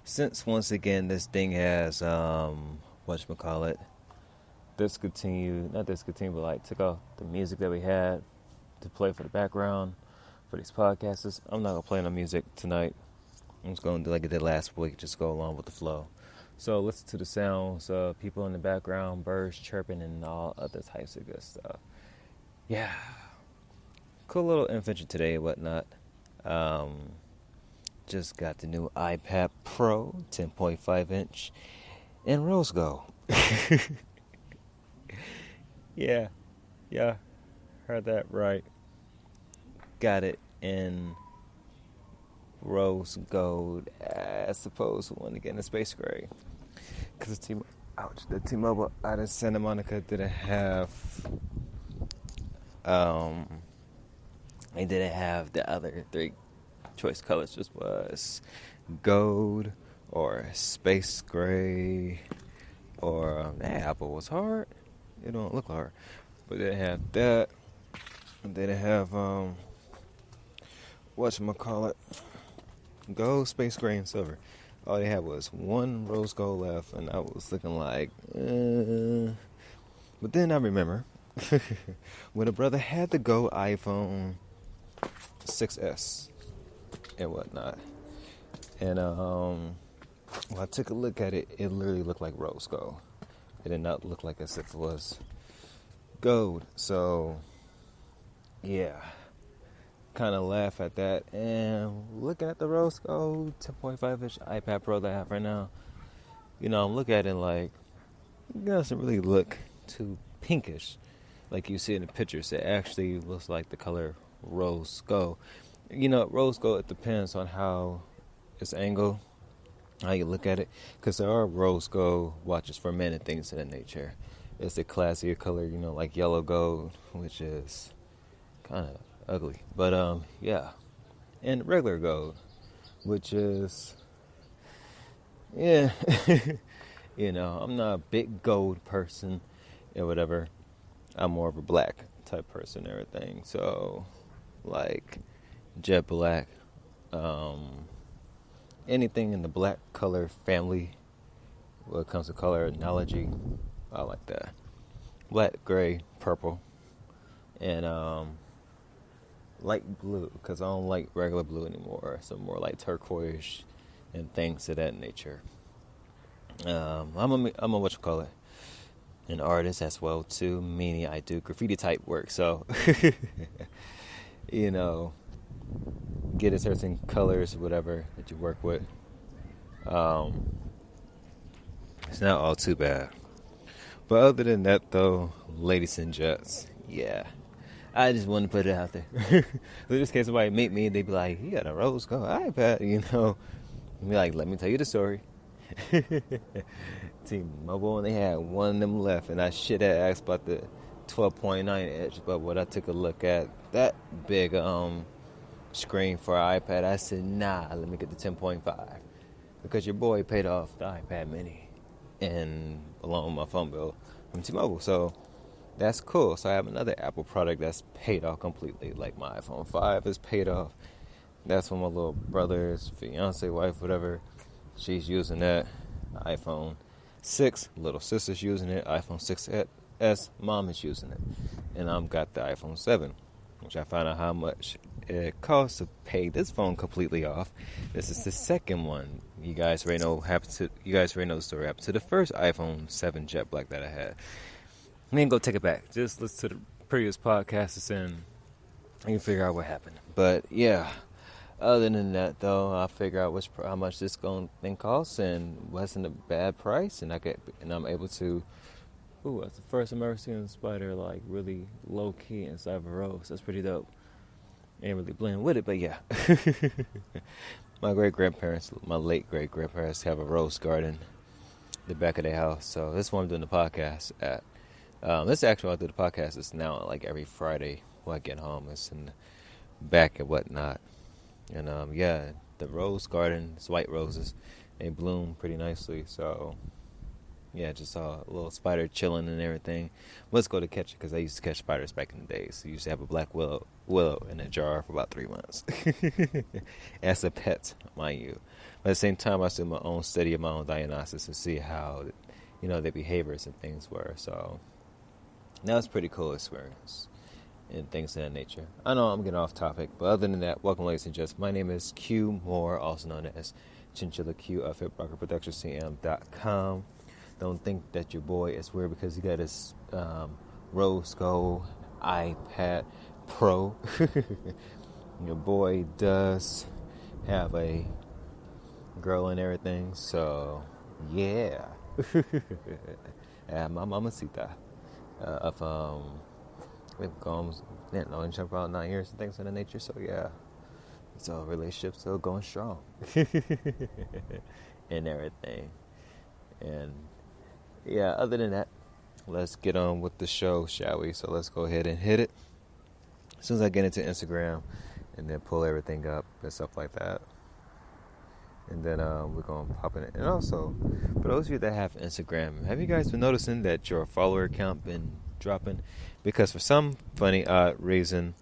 Since once again this thing has whatchamacallit discontinued, not discontinued, but like took off the music that we had to play for the background for these podcasts. I'm not gonna play no music tonight. I'm just gonna do like I did last week, just go along with the flow. So listen to the sounds of people in the background, birds chirping, and all other types of good stuff. Yeah, cool little invention today and whatnot. Um, just got the new iPad Pro 10.5 inch in rose gold. Yeah, yeah, heard that right. Got it in rose gold as opposed to one again in space gray. Because the T-Mobile out of Santa Monica didn't have, um, they didn't have the other three choice colors. Just was gold or space gray or apple was hard. It don't look hard, but they didn't have that. They didn't have whatchamacallit, gold, space gray, and silver. All they had was one rose gold left, and I was looking like, But then I remember when a brother had the gold iPhone 6S and whatnot, and when I took a look at it, it literally looked like rose gold. It did not look like as if it was gold. So, yeah, kind of laugh at that. And looking at the rose gold 10.5 inch iPad Pro that I have right now, I'm looking at it like, it doesn't really look too pinkish like you see in the pictures. It actually looks like the color rose gold. Rose gold, it depends on how it's angled, how you look at it, because there are rose gold watches for men and things of that nature. It's a classier color, like yellow gold, which is kind of ugly. But yeah, and regular gold, which is, yeah, I'm not a big gold person or whatever. I'm more of a black type person and everything. So, like jet black, anything in the black color family, when it comes to color analogy, I like that. Black, gray, purple, and light blue, because I don't like regular blue anymore. So more like turquoise and things of that nature. I'm a an artist as well too, meaning I do graffiti type work. So, get a certain colors, whatever that you work with. It's not all too bad. But other than that, though, ladies and gents, yeah, I just want to put it out there. So just in case somebody meet me, they be like, "You got a rose gold iPad," Be like, "Let me tell you the story." T-Mobile, and they had one of them left, and I should have asked about the 12.9 inch. But when I took a look at that big screen for an iPad, I said, "Nah, let me get the 10.5," because your boy paid off the iPad Mini and along with my phone bill from T-Mobile. So that's cool. So I have another Apple product that's paid off completely. Like my iPhone 5 is paid off. That's when my little brother's fiance, wife, whatever, she's using that. iPhone 6, little sister's using it. iPhone 6S, mom is using it. And I've got the iPhone 7, which I found out how much it costs to pay this phone completely off. This is the second one. You guys already know the story happened to the first iPhone 7 Jet Black that I had. I mean, go take it back. Just listen to the previous podcasts and you can figure out what happened. But yeah, other than that, though, I figure out how much this thing costs and wasn't a bad price, and I'm able to. Ooh, that's the first I've ever seen a spider like really low key inside of a rose. That's pretty dope. Ain't really blend with it, but yeah. My late great grandparents, have a rose garden in the back of their house. So this is what I'm doing the podcast at. This actually I do the podcast is now like every Friday when I get home. It's in the back and whatnot. And the rose garden, it's white roses. They bloom pretty nicely. So Yeah, just saw a little spider chilling and everything. Let's go to catch it because I used to catch spiders back in the days. I used to have a black willow in a jar for about 3 months as a pet, mind you. But at the same time, I was doing my own study of my own diagnosis to see how, their behaviors and things were. So that was a pretty cool experience and things of that nature. I know I'm getting off topic, but other than that, welcome, ladies and gents. My name is Q Moore, also known as Chinchilla Q of HipRockerProductionsCM.com. Don't think that your boy is weird because he got his Rose Gold iPad Pro. Your boy does have a girl and everything, so yeah. My mamacita we've gone, about 9 years and things of that nature, so yeah. So relationship still going strong and everything. And yeah, other than that, let's get on with the show, shall we? So let's go ahead and hit it. As soon as I get into Instagram and then pull everything up and stuff like that. And then we're going to pop in it. And also, for those of you that have Instagram, have you guys been noticing that your follower count been dropping? Because for some funny, odd reason,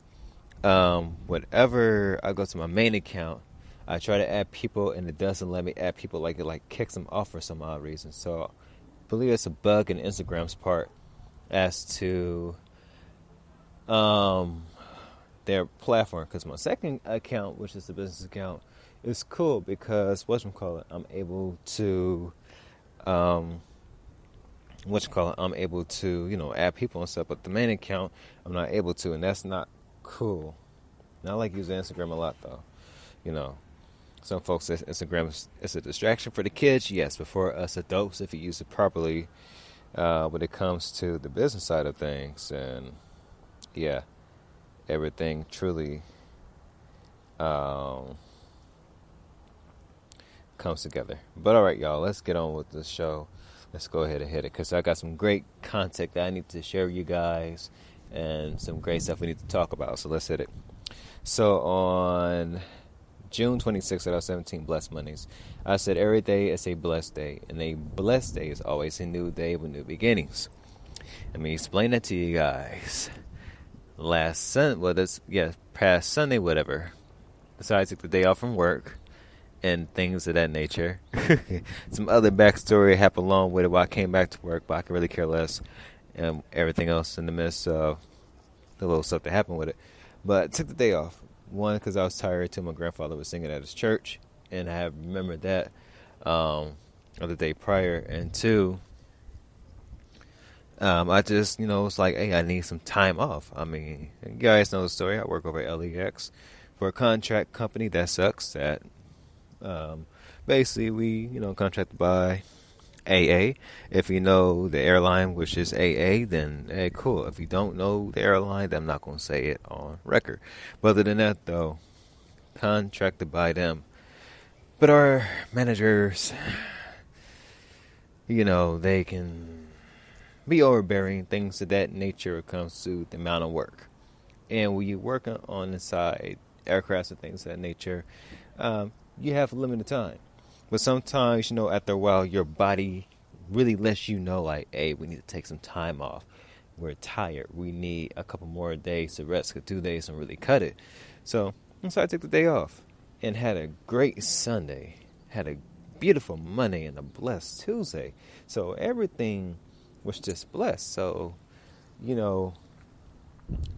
whenever I go to my main account, I try to add people and it doesn't let me add people. Like it kicks them off for some odd reason. So I believe it's a bug in Instagram's part as to their platform. Because my second account, which is the business account, is cool because I'm able to I'm able to add people and stuff. But the main account, I'm not able to, and that's not cool. And I like using Instagram a lot, though. Some folks say Instagram is a distraction for the kids, yes, but for us adults, if you use it properly, when it comes to the business side of things, and yeah, everything truly comes together. But all right, y'all, let's get on with the show. Let's go ahead and hit it, because I got some great content that I need to share with you guys and some great stuff we need to talk about. So let's hit it. So on June 26th, 2017, Blessed Mondays, I said every day is a blessed day, and a blessed day is always a new day with new beginnings. Let me explain that to you guys. Past Sunday, whatever, decided to take the day off from work and things of that nature. Some other backstory happened along with it while I came back to work, but I can really care less, and everything else in the midst of the little stuff that happened with it. But I took the day off. One, because I was tired. Two, my grandfather was singing at his church, and I have remembered that of the day prior. And two, I just, was like, hey, I need some time off. I mean, you guys know the story. I work over at LEX for a contract company that sucks. That basically we, contracted by AA. If you know the airline, which is AA, then hey, cool. If you don't know the airline, then I'm not going to say it on record. But other than that, though, contracted by them. But our managers, they can be overbearing, things of that nature when it comes to the amount of work. And when you're working on the side, aircrafts and things of that nature, you have limited time. But sometimes, after a while, your body really lets you know, like, hey, we need to take some time off. We're tired. We need a couple more days to rest, 2 days and really cut it. So I took the day off and had a great Sunday, had a beautiful Monday and a blessed Tuesday. So everything was just blessed. So,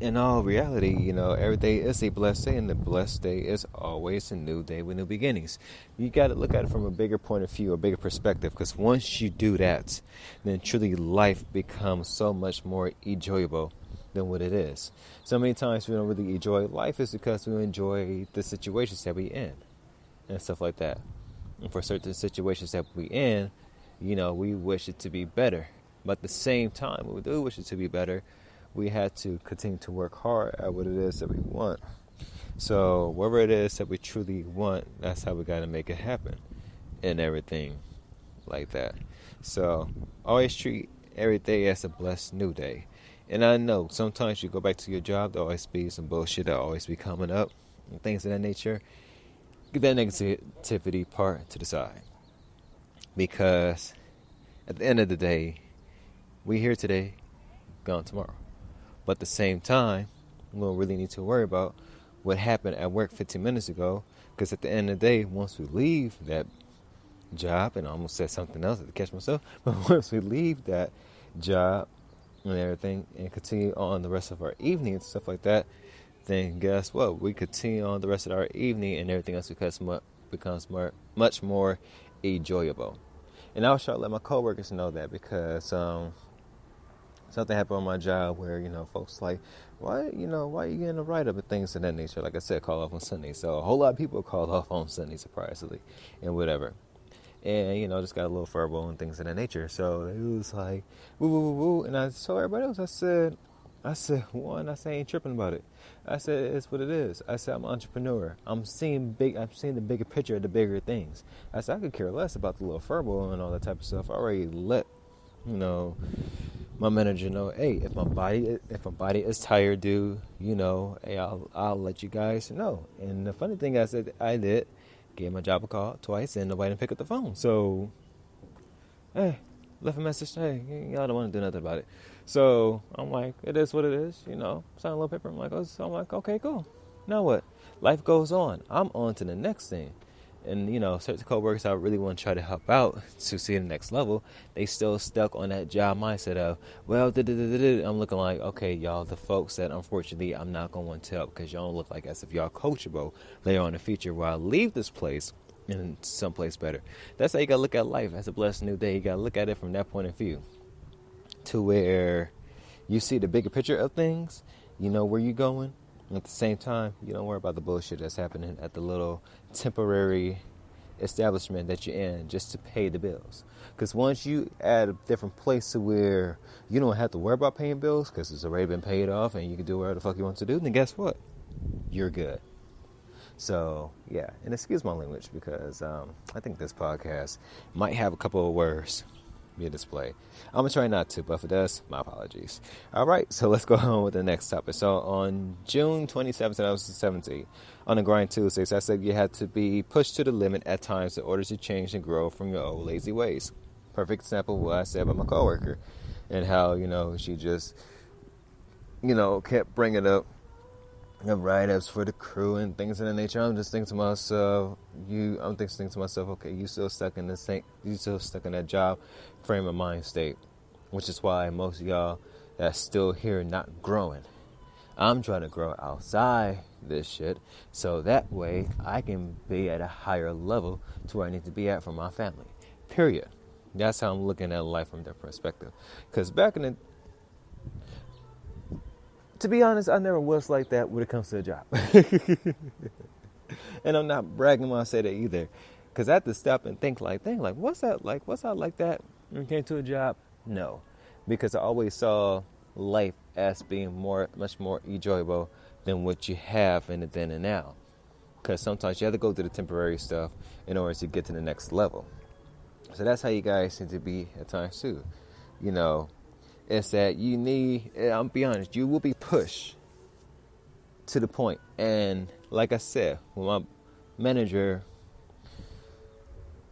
in all reality, every day is a blessed day, and the blessed day is always a new day with new beginnings. You got to look at it from a bigger point of view, a bigger perspective, because once you do that, then truly life becomes so much more enjoyable than what it is. So many times we don't really enjoy life is because we enjoy the situations that we in and stuff like that. And for certain situations that we in, we wish it to be better. But at the same time, when we do wish it to be better, we had to continue to work hard at what it is that we want. So whatever it is that we truly want, that's how we got to make it happen and everything like that. So always treat every day as a blessed new day. And I know sometimes you go back to your job, there'll always be some bullshit that always be coming up and things of that nature. Get that negativity part to the side. Because At the end of the day, we here today, gone tomorrow. But at the same time, we don't really need to worry about what happened at work 15 minutes ago, because at the end of the day, once we leave that job, and I almost said something else to catch myself, but once we leave that job and everything and continue on the rest of our evening and stuff like that, then guess what? We continue on the rest of our evening and everything else becomes much more enjoyable. And I was trying to let my coworkers know that, because something happened on my job where, folks like, why are you getting a write-up and things of that nature? Like I said, call off on Sunday. So a whole lot of people called off on Sunday, surprisingly, and whatever. And, just got a little verbal and things of that nature. So it was like, woo, woo, woo, woo. And I told everybody else, I said, I ain't tripping about it. I said, it's what it is. I said, I'm an entrepreneur. I'm seeing the bigger picture of the bigger things. I said, I could care less about the little verbal and all that type of stuff. I already let, my manager know, hey, if my body is tired, dude, hey, I'll let you guys know. And the funny thing I did, gave my job a call twice and nobody didn't pick up the phone. So, hey, left a message, hey, y'all don't want to do nothing about it. So I'm like, it is what it is, sign a little paper. I'm like, okay, cool. Now what? Life goes on. I'm on to the next thing. And, certain coworkers I really want to try to help out to see the next level, they still stuck on that job mindset of, well, I'm looking like, okay, y'all, the folks that unfortunately I'm not going to want to help, because y'all don't look like as if y'all coachable later on in the future where I leave this place in someplace better. That's how you got to look at life as a blessed new day. You got to look at it from that point of view, to where you see the bigger picture of things, you know where you're going. At the same time, you don't worry about the bullshit that's happening at the little temporary establishment that you're in just to pay the bills. Because once you add a different place to where you don't have to worry about paying bills because it's already been paid off and you can do whatever the fuck you want to do, then guess what? You're good. So, yeah. And excuse my language, because I think this podcast might have a couple of words be a display. I'm going to try not to, but if it does, my apologies. All right, so let's go on with the next topic. So on June 27th, 2017, on the Grind Tuesdays, I said you had to be pushed to the limit at times in order to change and grow from your old lazy ways. Perfect example of what I said about my coworker and how, she just, kept bringing up the write-ups for the crew and things of that nature. I'm just thinking to myself, okay, you still stuck in that job frame of mind state, which is why most of y'all that's still here not growing. I'm trying to grow outside this shit, so that way I can be at a higher level to where I need to be at for my family. Period. That's how I'm looking at life from that perspective. Because to be honest, I never was like that when it comes to a job. And I'm not bragging when I say that either. Because I have to stop and think like, what's that like? What's that like that when it came to a job? No. Because I always saw life as being much more enjoyable than what you have in the then and now. Because sometimes you have to go through the temporary stuff in order to get to the next level. So that's how you guys need to be at times too. It's that I'll be honest, you will be pushed to the point. And like I said, when my manager,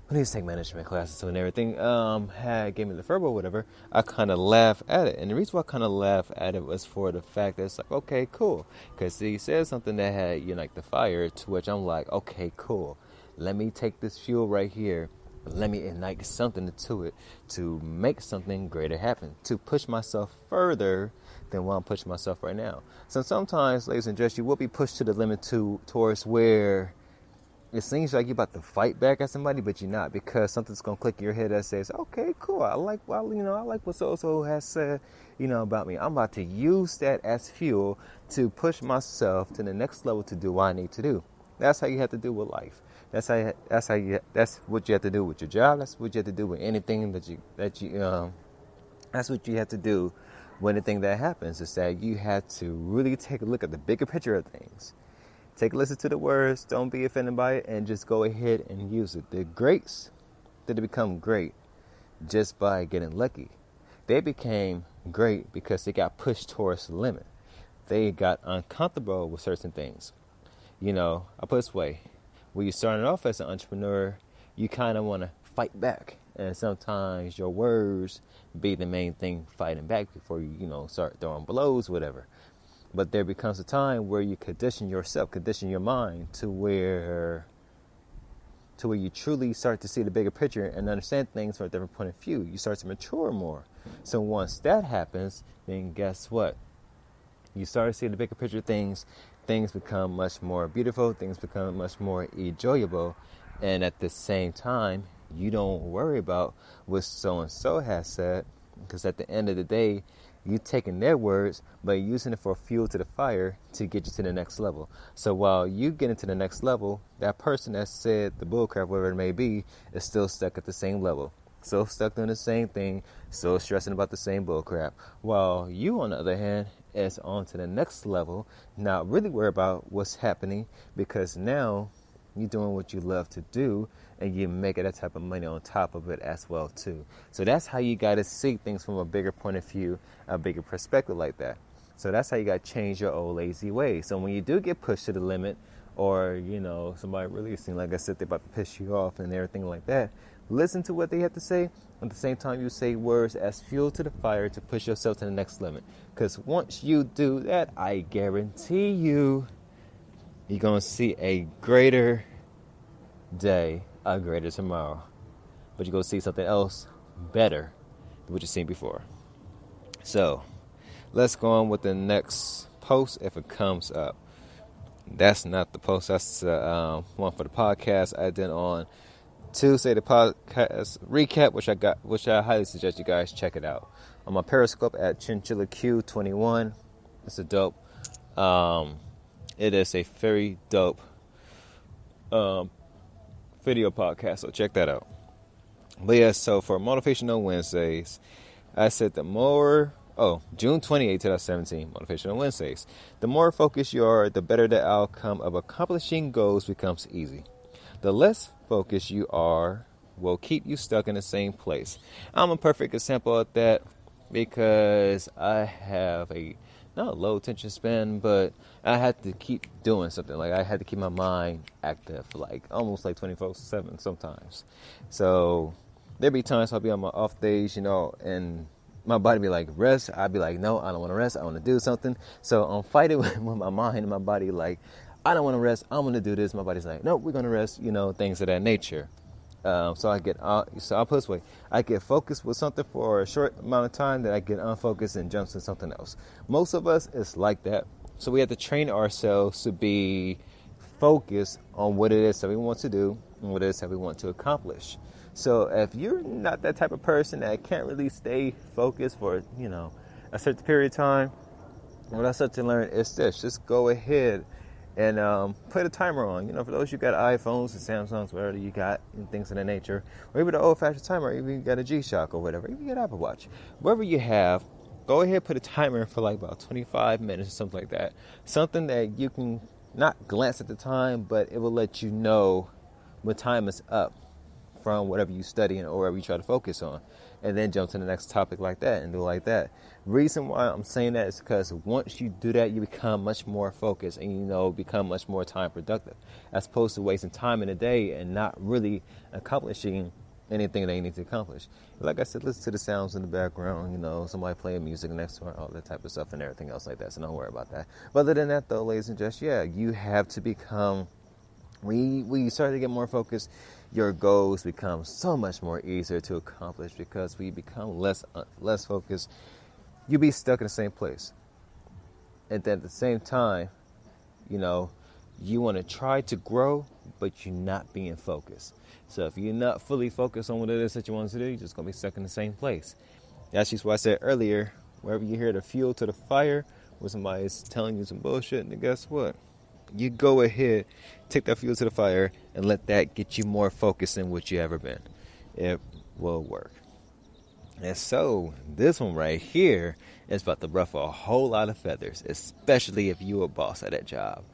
when he was taking management classes and everything, gave me the verbal or whatever, I kind of laugh at it. And the reason why I kind of laugh at it was for the fact that it's like, okay, cool. Because he said something that had the fire, to which I'm like, okay, cool. Let me take this fuel right here. Let me ignite something to it to make something greater happen, to push myself further than what I'm pushing myself right now. So sometimes, ladies and gents, you will be pushed to the limit towards where it seems like you're about to fight back at somebody, but you're not, because something's gonna click in your head that says, okay, cool, I like what so has said, about me. I'm about to use that as fuel to push myself to the next level to do what I need to do. That's how you have to do with life. That's what you have to do with your job. That's what you have to do with anything that's what you have to do when anything that happens, is that you have to really take a look at the bigger picture of things. Take a listen to the words, don't be offended by it, and just go ahead and use it. The greats didn't become great just by getting lucky. They became great because they got pushed towards the limit. They got uncomfortable with certain things. I put it this way. When you're starting off as an entrepreneur, you kind of want to fight back And sometimes your words be the main thing fighting back before you, start throwing blows, whatever. But there becomes a time where you condition yourself, condition your mind to where you truly start to see the bigger picture and understand things from a different point of view. You start to mature more. So once that happens, then guess what? You start to see the bigger picture of things. Things become much more beautiful. Things become much more enjoyable. And at the same time, you don't worry about what so-and-so has said. Because at the end of the day, you're taking their words, but using it for fuel to the fire to get you to the next level. So while you get into the next level, that person that said the bullcrap, whatever it may be, is still stuck at the same level. So stuck doing the same thing, so stressing about the same bullcrap. While you, on the other hand, is on to the next level, not really worry about what's happening, because now you're doing what you love to do, and you're making that type of money on top of it as well too. So that's how you got to see things from a bigger point of view, a bigger perspective like that. So that's how you got to change your old lazy ways. So when you do get pushed to the limit, or somebody really seems like I said they're about to piss you off and everything like that, listen to what they have to say. At the same time, you say words as fuel to the fire to push yourself to the next limit. Because once you do that, I guarantee you're going to see a greater day, a greater tomorrow. But you're going to see something else better than what you've seen before. So, let's go on with the next post if it comes up. That's not the post. That's one for the podcast I did on Tuesday, the podcast recap, which I highly suggest you guys check it out. On my Periscope at ChinchillaQ21. It's a dope. It is a very dope video podcast, so check that out. But yeah, so for Motivational Wednesdays, I said June 28, 2017, Motivational Wednesdays. The more focused you are, the better the outcome of accomplishing goals becomes easy. The less focused you are will keep you stuck in the same place. I'm a perfect example of that because I have not a low attention span, but I had to keep doing something. Like I had to keep my mind active, almost 24/7 sometimes. So there'd be times I'll be on my off days, and my body be like, rest. I'd be like, no, I don't want to rest. I want to do something. So I'm fighting with my mind and my body like, I don't want to rest. I'm going to do this. My body's like, no, we're going to rest, things of that nature. I'll put it this way. I get focused with something for a short amount of time, then I get unfocused and jumps to something else. Most of us, it's like that. So we have to train ourselves to be focused on what it is that we want to do and what it is that we want to accomplish. So if you're not that type of person that can't really stay focused for, a certain period of time, what I start to learn is this. Just go ahead and put a timer on. For those you got iPhones and Samsungs, whatever you got, and things of that nature, or even the old-fashioned timer, or even you got a G-Shock or whatever, even you got an Apple Watch, whatever you have, go ahead, put a timer for about 25 minutes or something like that. Something that you can not glance at the time, but it will let you know when time is up from whatever you study or whatever you try to focus on, and then jump to the next topic like that and do it like that. Reason why I'm saying that is because once you do that, you become much more focused and become much more time productive, as opposed to wasting time in a day and not really accomplishing anything that you need to accomplish. Like I said, listen to the sounds in the background, somebody playing music next to it, all that type of stuff and everything else like that, so don't worry about that. But other than that though, ladies and gents, you have to become, when you start to get more focused, your goals become so much more easier to accomplish because we become less focused. You be stuck in the same place. And then at the same time, you want to try to grow, but you're not being focused. So if you're not fully focused on what it is that you want to do, you're just going to be stuck in the same place. That's just what I said earlier. Wherever you hear the fuel to the fire, where somebody's telling you some bullshit, and guess what? You go ahead, take that fuel to the fire, and let that get you more focused than what you ever been. It will work. And so, this one right here is about to ruffle a whole lot of feathers, especially if you're a boss at that job.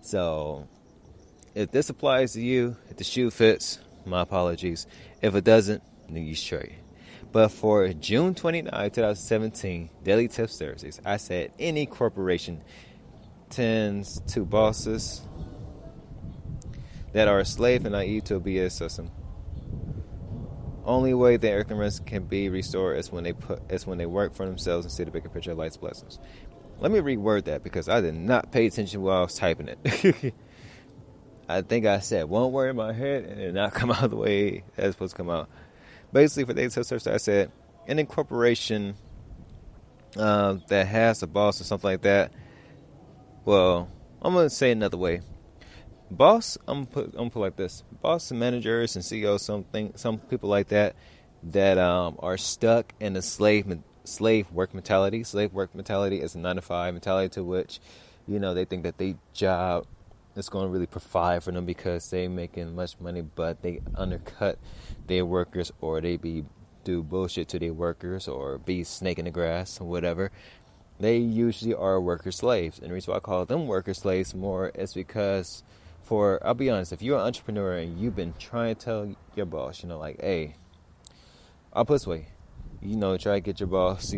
So, if this applies to you, if the shoe fits, my apologies. If it doesn't, then you straight. But for June 29, 2017, Daily Tips Thursdays, I said any corporation tends to bosses that are a slave and naive to a BS system. only way their ignorance can be restored is when they work for themselves and see the bigger picture of life's blessings. Let me reword that because I did not pay attention while I was typing it. I think I said one word in my head and it did not come out the way it's supposed to come out. Basically, for the search, I said an incorporation that has a boss or something like that. Well, I'm gonna say another way. Boss, I'm gonna put like this: boss and managers and CEOs, some people like that are stuck in the slave work mentality. Slave work mentality is a 9-to-5 mentality to which, they think that their job is going to really provide for them because they making much money, but they undercut their workers, or they do bullshit to their workers, or be snake in the grass or whatever. They usually are worker slaves, and the reason why I call them worker slaves more is because, I'll be honest, if you're an entrepreneur and you've been trying to tell your boss, like, hey, I'll put it this way, try to get your boss,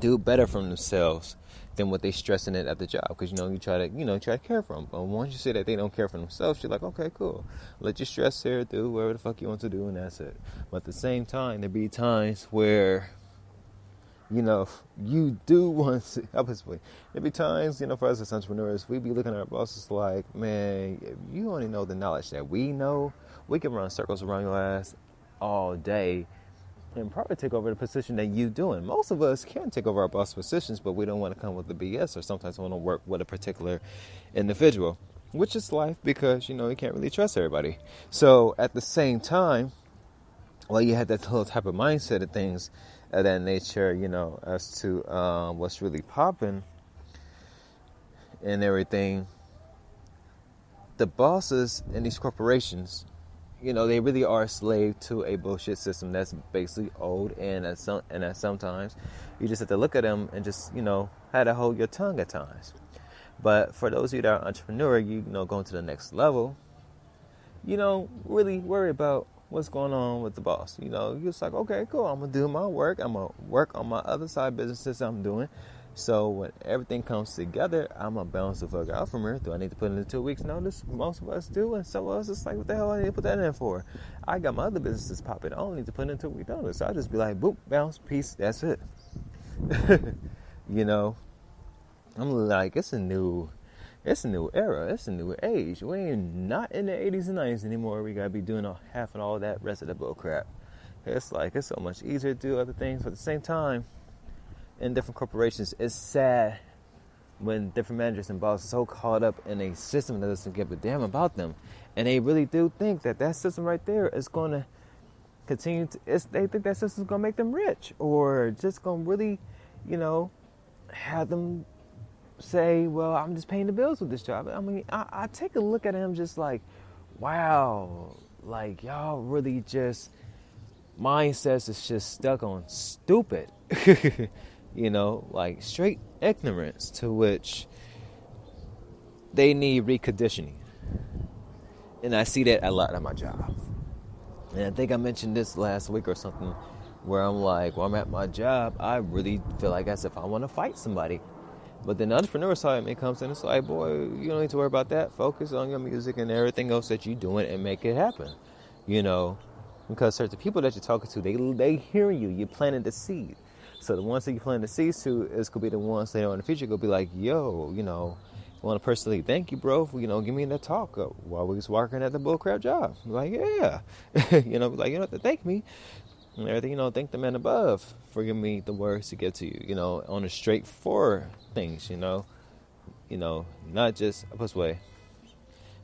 do better for themselves than what they stressing it at the job, because you try to care for them. But once you say that they don't care for themselves, you're like, okay, cool, let your stress there, do whatever the fuck you want to do, and that's it. But at the same time, there be times where you do want to, there be times, for us as entrepreneurs, we be looking at our bosses like, man, if you only know the knowledge that we know, we can run circles around your ass all day and probably take over the position that you doing. Most of us can take over our boss positions, but we don't want to come with the BS, or sometimes we want to work with a particular individual, which is life, because, you can't really trust everybody. So at the same time, you had that whole type of mindset of things of that nature, as to what's really popping and everything. The bosses in these corporations, they really are a slave to a bullshit system that's basically old, and at sometimes you just have to look at them and just, have to hold your tongue at times. But for those of you that are entrepreneur, going to the next level, you don't really worry about what's going on with the boss. You're just like, okay, cool, I'm going to do my work. I'm going to work on my other side businesses I'm doing. So when everything comes together, I'm going to bounce the fuck out from here. Do I need to put in a 2 weeks notice? Most of us do. And some of us, it's like, what the hell I need to put that in for? I got my other businesses popping. I don't need to put in a 2 week notice. I'll just be like, boop, bounce, peace, that's it. I'm like, it's a new era. It's a new age. We ain't not in the 80s and 90s anymore. We got to be doing half and all that rest of the bull crap. It's so much easier to do other things. But at the same time, in different corporations, it's sad when different managers and bosses are so caught up in a system that doesn't give a damn about them. And they really do think that system right there is going to continue to, they think that system's going to make them rich, or just going to really, have them say, well, I'm just paying the bills with this job. I mean, I take a look at him just like, wow, like y'all really just, mindsets is just stuck on stupid, like straight ignorance, to which they need reconditioning. And I see that a lot at my job. And I think I mentioned this last week or something, where I'm like, well, I'm at my job, I really feel like as if I want to fight somebody. But then the entrepreneur side of me comes in, it's like, boy, you don't need to worry about that. Focus on your music and everything else that you're doing and make it happen. Because certain people that you're talking to, they hear you. You're planting the seed. So the ones that you plant the seeds to is going to be the ones that in the future going to be like, yo, I want to personally thank you, bro, for, give me that talk while we was working at the bullcrap job. Like, yeah. Like, you don't have to thank me. And everything, thank the man above for giving me the words to get to you, on a straightforward things, not just, this way,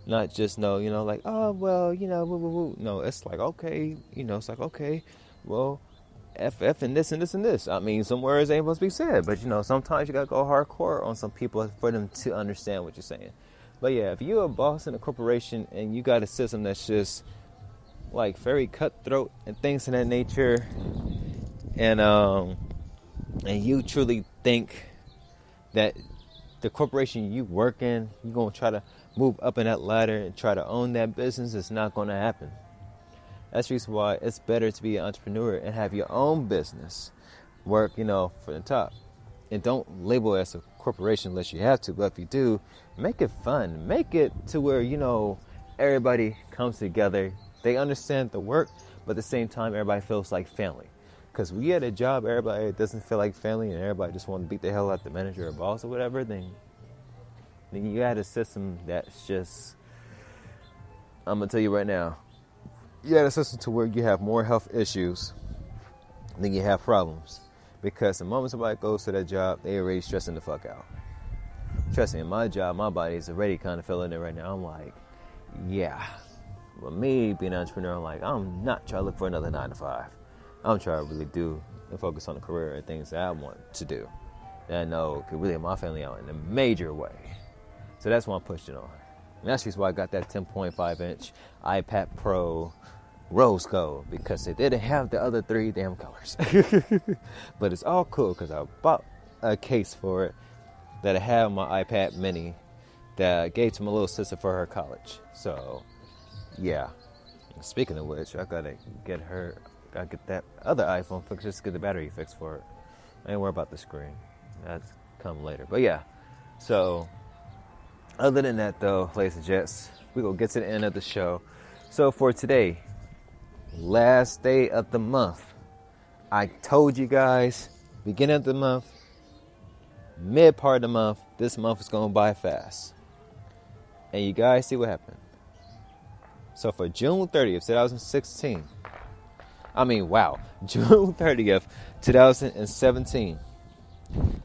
not just, like, oh, well, woo, woo, woo. No, it's like, okay, it's like, okay, well, F and this and this and this. I mean, some words ain't supposed to be said, but, sometimes you got to go hardcore on some people for them to understand what you're saying. But yeah, if you're a boss in a corporation and you got a system that's just like very cutthroat and things of that nature, and you truly think that the corporation you work in, you're going to try to move up in that ladder and try to own that business, it's not going to happen. That's the reason why it's better to be an entrepreneur and have your own business. Work, for the top. And don't label it as a corporation unless you have to. But if you do, make it fun. Make it to where, everybody comes together They understand the work, but at the same time, everybody feels like family. Because we at a job, everybody doesn't feel like family, and everybody just want to beat the hell out the manager or boss or whatever. Then you got a system that's just, I'm gonna tell you right now, you got a system to where you have more health issues than you have problems. Because the moment somebody goes to that job, they already stressing the fuck out. Trust me, in my job, my body is already kind of feeling it right now. I'm like, yeah. But me being an entrepreneur, I'm like, I'm not trying to look for another 9 to 5. I'm trying to really do and focus on the career and things that I want to do that I know could really help my family out in a major way. So that's what I'm pushing on. And that's the reason why I got that 10.5 inch iPad Pro rose gold, because they didn't have the other 3 damn colors. But it's all cool because I bought a case for it that I have on my iPad mini that I gave to my little sister for her college. So yeah, speaking of which, I gotta get that other iPhone fixed, just to get the battery fixed for it. I ain't worried about the screen, that's come later. But yeah, so other than that though, ladies and gents, we gonna get to the end of the show. So for today, last day of the month, I told you guys, beginning of the month, mid part of the month, this month is going by fast. And you guys see what happened. So for June 30th, 2016, June 30th, 2017,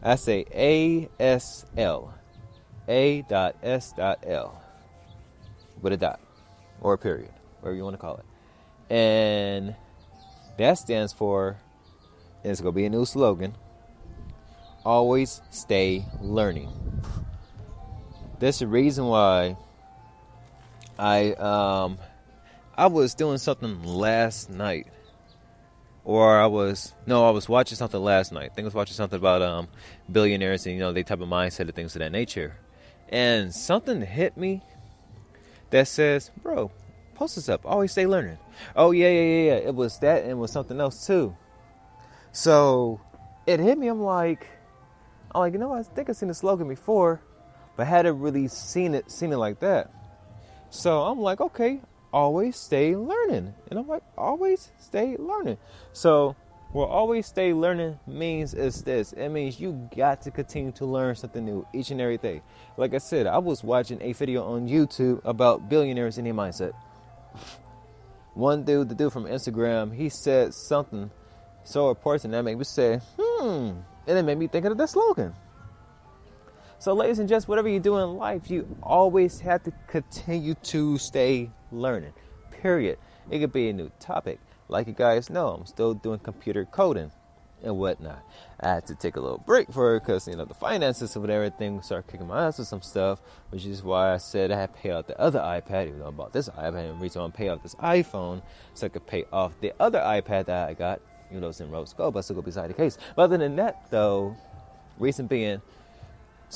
I say ASL, A.S.L, with a dot, or a period, whatever you want to call it. And that stands for, and it's going to be a new slogan, always stay learning. That's the reason why I was doing something last night. Or I was watching something last night. I think I was watching something about billionaires and, they type of mindset and things of that nature. And something hit me that says, bro, post this up. Always stay learning. Oh, yeah. It was that and it was something else too. So it hit me. I'm like, I think I've seen the slogan before, but hadn't really seen it like that. So I'm like, okay, always stay learning. And I'm like, always stay learning. So what always stay learning means is this. It means you got to continue to learn something new each and every day. Like I said, I was watching a video on YouTube about billionaires and their mindset. The dude from Instagram, he said something so important that made me say, and it made me think of that slogan. So ladies and gents, whatever you do in life, you always have to continue to stay learning, period. It could be a new topic. Like you guys know, I'm still doing computer coding and whatnot. I had to take a little break for it because, the finances and everything started kicking my ass with some stuff, which is why I said I had to pay out the other iPad, even though I bought this iPad, and the reason I pay off this iPhone so I could pay off the other iPad that I got, even though it's in rose gold, but still go beside the case. But other than that, though, reason being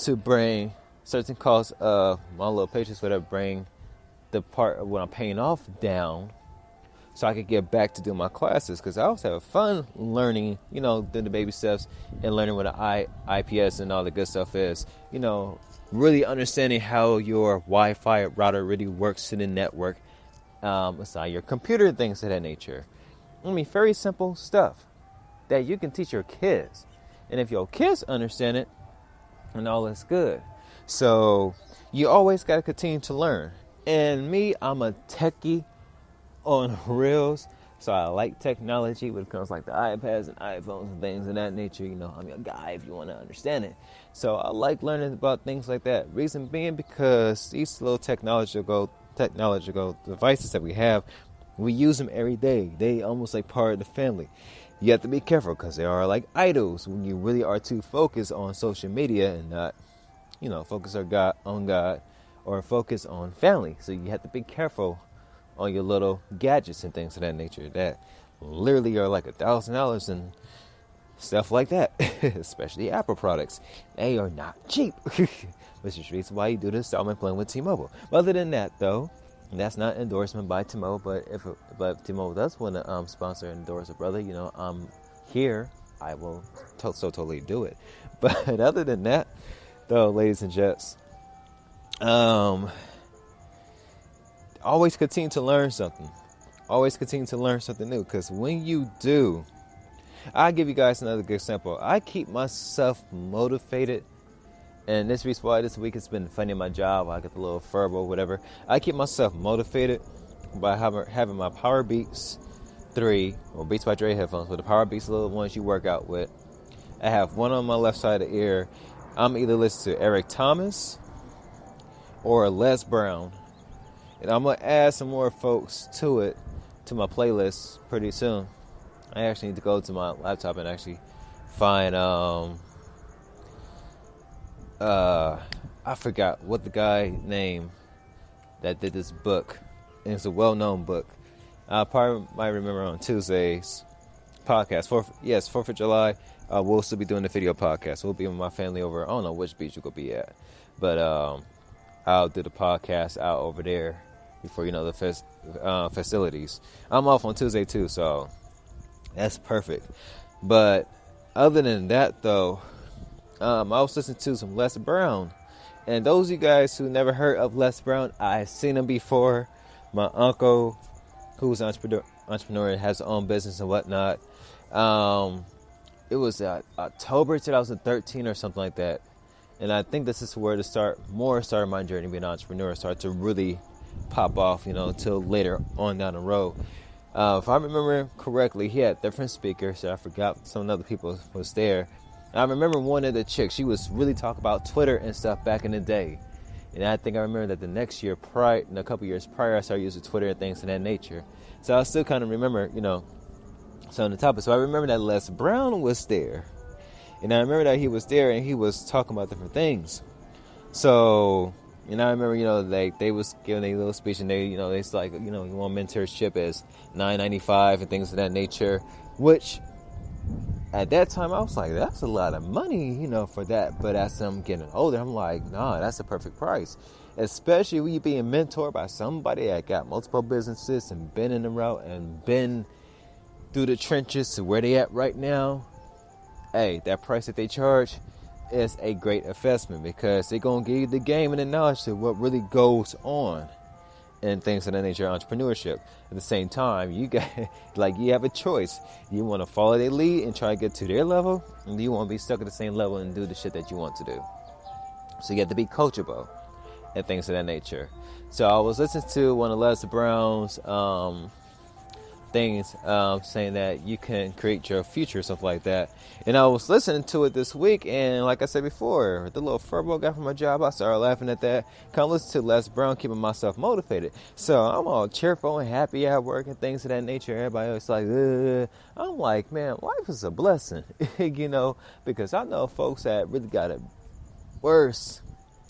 to bring certain costs of my little patients, whatever, bring the part of what I'm paying off down so I could get back to doing my classes. Because I also have fun learning, doing the baby steps and learning what an IPS and all the good stuff is. Really understanding how your Wi-Fi router really works in the network. Aside your computer, things of that nature. Very simple stuff that you can teach your kids. And if your kids understand it, and all is good. So you always got to continue to learn. And me, I'm a techie on reels. So I like technology when it comes like the iPads and iPhones and things of that nature. I'm your guy if you want to understand it. So I like learning about things like that. Reason being because these little technological devices that we have, we use them every day. They almost like part of the family. You have to be careful because they are like idols when you really are too focused on social media and not, focus on God or focus on family. So you have to be careful on your little gadgets and things of that nature that literally are like $1,000 and stuff like that, especially Apple products. They are not cheap, which is the reason why you do this installment plan with T-Mobile. But other than that, though, and that's not endorsement by T-Mobile, but if T-Mobile does want to sponsor and endorse a brother, I'm here. I will totally do it. But other than that, though, ladies and gents, always continue to learn something. Always continue to learn something new, because when you do, I'll give you guys another good example. I keep myself motivated, and this reason why this week it's been funny in my job. I get the little furbo, whatever. I keep myself motivated by having my Power Beats 3 or Beats by Dre headphones, with the Power Beats, little ones you work out with. I have one on my left side of the ear. I'm either listening to Eric Thomas or Les Brown, and I'm gonna add some more folks to my playlist pretty soon. I actually need to go to my laptop and actually find I forgot what the guy named that did this book. And it's a well-known book. I probably might remember on Tuesday's podcast. 4th of July. We'll still be doing the video podcast. We'll be with my family over. I don't know which beach we'll be at, but I'll do the podcast out over there before the facilities. I'm off on Tuesday too, so that's perfect. But other than that, though, I was listening to some Les Brown. And those of you guys who never heard of Les Brown, I've seen him before. My uncle, who's an entrepreneur and has his own business and whatnot. It was October 2013 or something like that. And I think this is where to start my journey being an entrepreneur, start to really pop off, till later on down the road. If I remember correctly, he had different speakers. So I forgot some other people was there. And I remember one of the chicks, she was really talking about Twitter and stuff back in the day. And I think I remember that the next year, a couple years prior, I started using Twitter and things of that nature. So I still kind of remember, some of the topics. So I remember that Les Brown was there. And I remember that he was there and he was talking about different things. So, and I remember, they was giving a little speech and it's like, you want mentorship as $9.95 and things of that nature, which at that time I was like, that's a lot of money, for that. But as I'm getting older, I'm like, nah, that's the perfect price. Especially when you're being mentored by somebody that got multiple businesses and been in the route and been through the trenches to where they at right now. Hey, that price that they charge is a great investment, because they're going to give you the game and the knowledge to what really goes on and things of that nature, entrepreneurship. At the same time, you have a choice. You want to follow their lead and try to get to their level, and you want to be stuck at the same level and do the shit that you want to do. So you have to be coachable and things of that nature. So I was listening to one of Les Brown's things saying that you can create your future, stuff like that. And I was listening to it this week, and like I said before, the little furbo guy from my job, I started laughing at that. Kind of listen to Les Brown, keeping myself motivated. So I'm all cheerful and happy at work and things of that nature. Everybody else like, I'm like, man, life is a blessing, because I know folks that really got it worse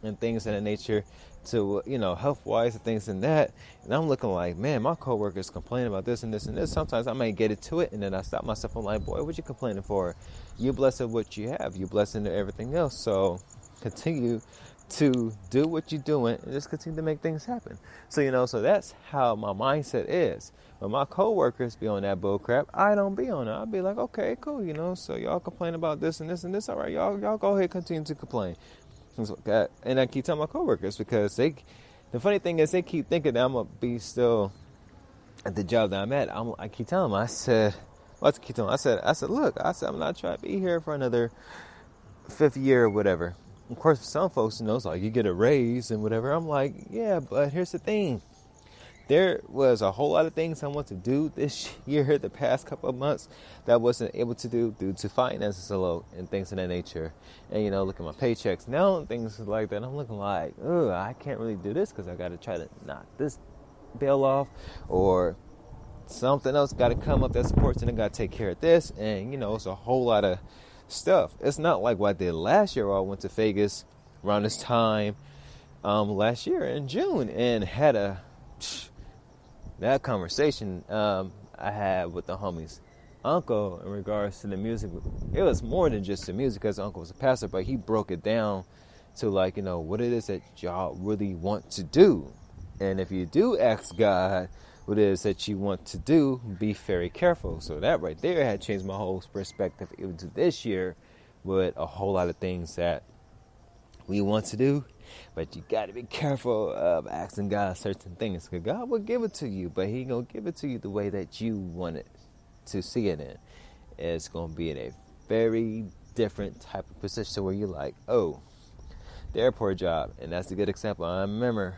and things of that nature, to health-wise and things and that. And I'm looking like, man, my coworkers complain about this and this and this. Sometimes I may get into it, and then I stop myself. I'm like, boy, what you complaining for? You blessed with what you have. You blessed into everything else. So continue to do what you're doing and just continue to make things happen. So, so that's how my mindset is. When my coworkers be on that bull crap, I don't be on it. I'll be like, okay, cool, so y'all complain about this and this and this. All right, y'all go ahead, continue to complain. And I keep telling my coworkers, because the funny thing is, they keep thinking that I'm gonna be still at the job that I'm at. I keep telling them, I said, look, I'm not trying to be here for another 5th year or whatever. Of course, for some folks, it's like you get a raise and whatever. I'm like, yeah, but here's the thing. There was a whole lot of things I want to do this year, the past couple of months, that I wasn't able to do due to finances alone and things of that nature. And, look at my paychecks now and things like that. I'm looking like, I can't really do this because I got to try to knock this bill off, or something else got to come up that supports, and I got to take care of this. And, it's a whole lot of stuff. It's not like what I did last year where I went to Vegas around this time last year in June and had that conversation I had with the homie's uncle in regards to the music. It was more than just the music, because the uncle was a pastor, but he broke it down to what it is that y'all really want to do. And if you do ask God what it is that you want to do, be very careful. So that right there had changed my whole perspective even to this year, with a whole lot of things that we want to do But you got to be careful of asking God certain things, because God will give it to you, but He gonna give it to you the way that you want it to see it in. It's gonna be in a very different type of position where you're like, oh, the airport job, and that's a good example. I remember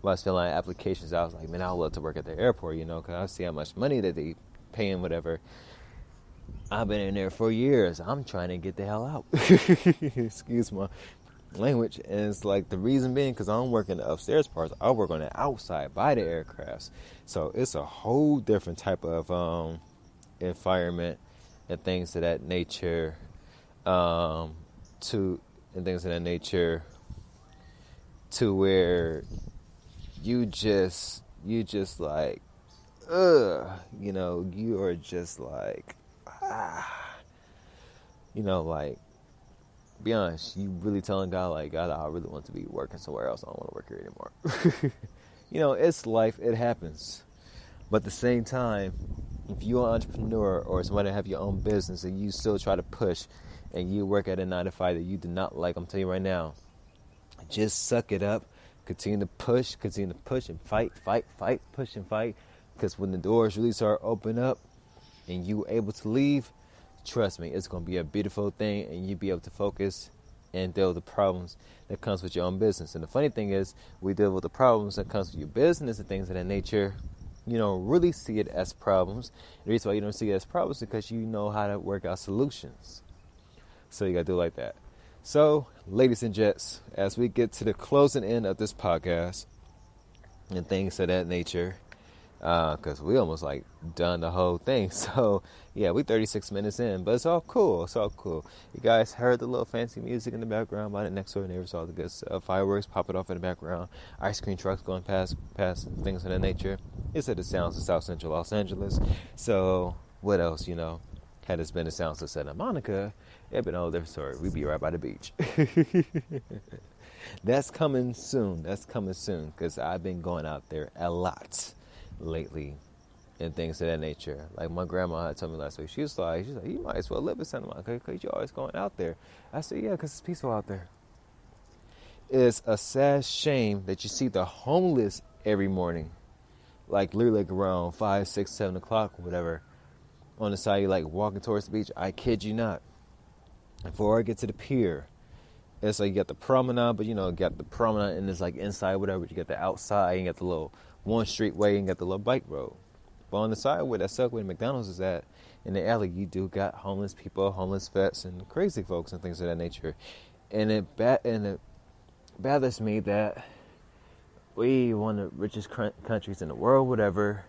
when I was filling out applications, I was like, man, I would love to work at the airport, because I see how much money that they paying, whatever. I've been in there for years. I'm trying to get the hell out. Excuse my language. And it's like, the reason being, because I don't work in the upstairs parts. I work on the outside by the aircrafts. So it's a whole different type of environment and things of that nature. To where you just like, you are just like, like, be honest, you really telling God, like, God, I really want to be working somewhere else. I don't want to work here anymore. It's life. It happens. But at the same time, if you're an entrepreneur or somebody that have your own business and you still try to push and you work at a 9 to 5 that you do not like, I'm telling you right now, just suck it up. Continue to push and fight, push and fight. Because when the doors really start open up and you able to leave, trust me, it's going to be a beautiful thing, and you'll be able to focus and deal with the problems that comes with your own business. And the funny thing is, we deal with the problems that comes with your business and things of that nature. You don't really see it as problems. The reason why you don't see it as problems is because you know how to work out solutions. So you got to do it like that. So, ladies and gents, as we get to the closing end of this podcast and things of that nature, because we almost like done the whole thing. So, yeah, we 36 minutes in, but it's all cool. You guys heard the little fancy music in the background by the next door neighbors, all the good stuff. Fireworks popping off in the background. Ice cream trucks going past things of that nature. It's at the sounds of South Central Los Angeles. So, what else, Had this been the sounds of Santa Monica, it'd been a whole different story. We'd be right by the beach. That's coming soon, because I've been going out there a lot lately and things of that nature. Like my grandma had told me last week, she was like, you might as well live in Santa Monica because you're always going out there. I said, yeah, because it's peaceful out there. It's a sad shame that you see the homeless every morning, like literally like around 5, 6, 7 o'clock or whatever, on the side, you're like walking towards the beach. I kid you not. Before I get to the pier, it's like you got the promenade, but you got the promenade and it's like inside, whatever. You got the outside, you got the little one street way, and you got the little bike road. But on the side where that Subway and McDonald's is at, in the alley, you do got homeless people, homeless vets, and crazy folks and things of that nature. And it bothers me that we, one of the richest countries in the world, whatever,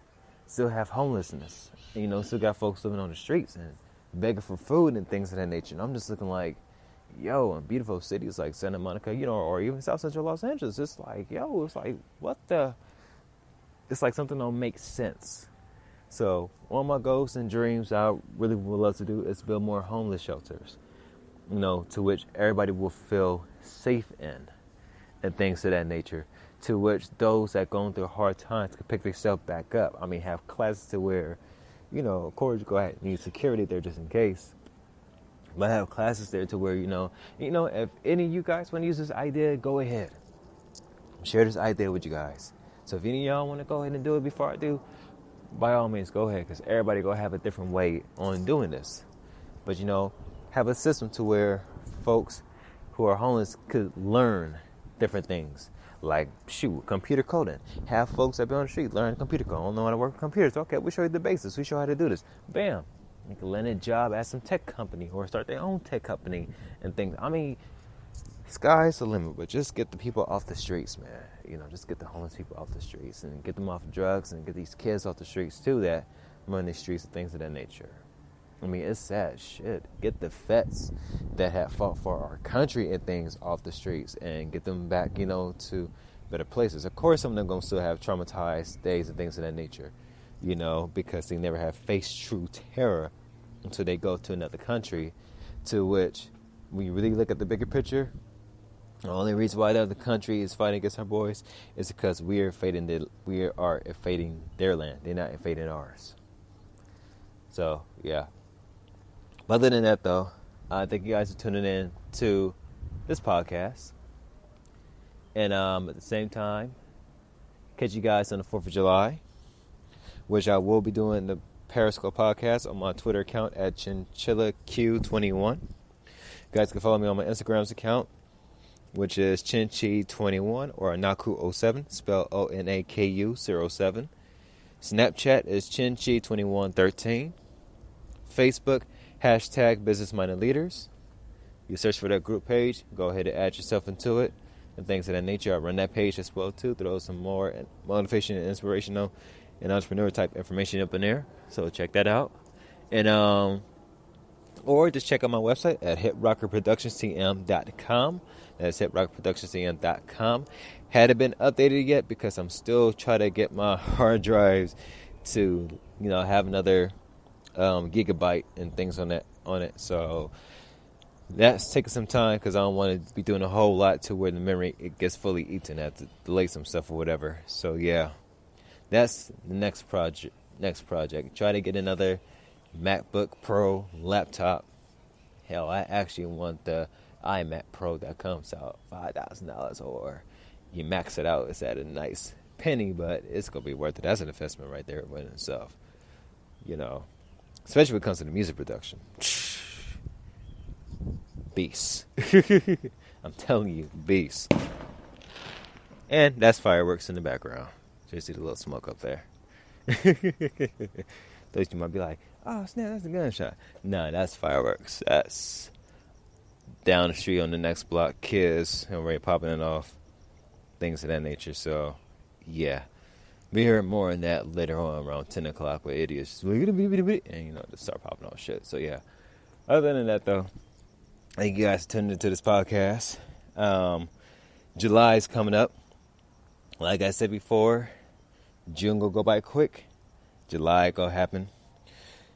still have homelessness. And, still got folks living on the streets and begging for food and things of that nature. And I'm just looking like, yo, in beautiful cities like Santa Monica, or even South Central Los Angeles, it's like, yo, it's like, what the? It's like something don't make sense. So one of my goals and dreams I really would love to do is build more homeless shelters, to which everybody will feel safe in and things of that nature, to which those that going through hard times can pick themselves back up. I mean, have classes to where, of course, you go ahead and need security there just in case. But have classes there to where, if any of you guys want to use this idea, go ahead. Share this idea with you guys. So if any of y'all want to go ahead and do it before I do, by all means, go ahead, because everybody going to have a different way on doing this. But, have a system to where folks who are homeless could learn different things. Like, computer coding. Have folks that be on the street learn computer code. I don't know how to work with computers. Okay, we show you the basics. We show you how to do this. Bam. You can land a job at some tech company or start their own tech company and things. I mean, sky's the limit, but just get the people off the streets, man. Just get the homeless people off the streets and get them off drugs and get these kids off the streets too that run the streets and things of that nature. I mean, it's sad shit. Get the vets that have fought for our country and things off the streets and get them back, to better places. Of course, some of them going to still have traumatized days and things of that nature, because they never have faced true terror until they go to another country, to which, when you really look at the bigger picture, the only reason why the other country is fighting against our boys is because we are invading their land. They're not invading ours. So, yeah. But other than that, though, I thank you guys for tuning in to this podcast. And at the same time, catch you guys on the 4th of July, which I will be doing the Periscope podcast on my Twitter account at ChinchillaQ21. You guys can follow me on my Instagram's account, which is Chinchi21 or Anaku07, spelled ONAKU07. Snapchat is Chinchi2113. Facebook, hashtag Business Minded Leaders. You search for that group page, go ahead and add yourself into it, and things of that nature. I run that page as well, too. Throw some more motivation and inspirational and entrepreneur type information up in there. So check that out. And or just check out my website at hiprockerproductionscm.com. That's hiprockerproductionscm.com. Hadn't been updated yet because I'm still trying to get my hard drives to, have another gigabyte and things on it. So that's taking some time because I don't want to be doing a whole lot to where the memory it gets fully eaten. I have to delay some stuff or whatever. So yeah, that's the next project. Try to get another MacBook Pro laptop. Hell, I actually want the iMac Pro that comes out $5,000, or you max it out, it's at a nice penny, but it's gonna be worth it. That's an investment right there in itself. Especially when it comes to the music production. Beast. I'm telling you, beast. And that's fireworks in the background. So you see the little smoke up there. Those you might be like, oh snap, that's a gunshot. No, that's fireworks. That's down the street on the next block, kids already popping it off. Things of that nature. So yeah. We hear more on that later on around 10 o'clock where idiots and just start popping off shit. So yeah. Other than that though, thank you guys for tuning into this podcast. July is coming up. Like I said before, June will go by quick. July gonna happen.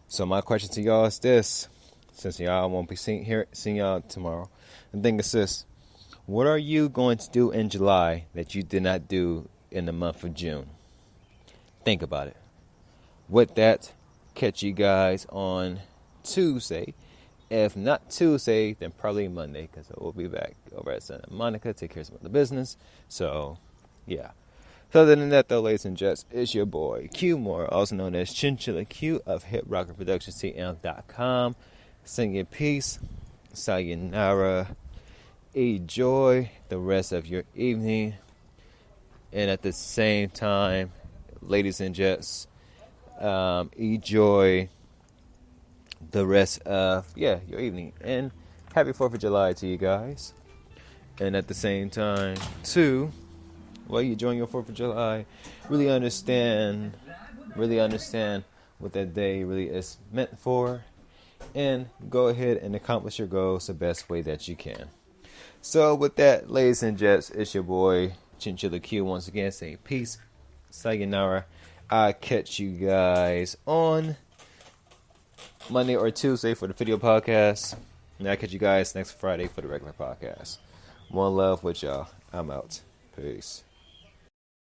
So my question to y'all is this: since y'all won't be seeing y'all tomorrow, the thing is this: what are you going to do in July that you did not do in the month of June? Think about it. With that, catch you guys on Tuesday. If not Tuesday, then probably Monday, because I will be back over at Santa Monica, take care of some other business. So, yeah. So other than that, though, ladies and gents, it's your boy Q Moore, also known as Chinchilla Q of HipRockerProductionsCM.com. Singing peace, sayonara, enjoy the rest of your evening, and at the same time, ladies and gents, enjoy the rest of your evening, and happy 4th of July to you guys. And at the same time, too, while you're enjoying your 4th of July, really understand what that day really is meant for, and go ahead and accomplish your goals the best way that you can. So with that, ladies and gents, it's your boy Chinchilla Q once again saying peace, sayonara. I'll catch you guys on Monday or Tuesday for the video podcast, and I'll catch you guys next Friday for the regular podcast. One love with y'all. I'm out. Peace.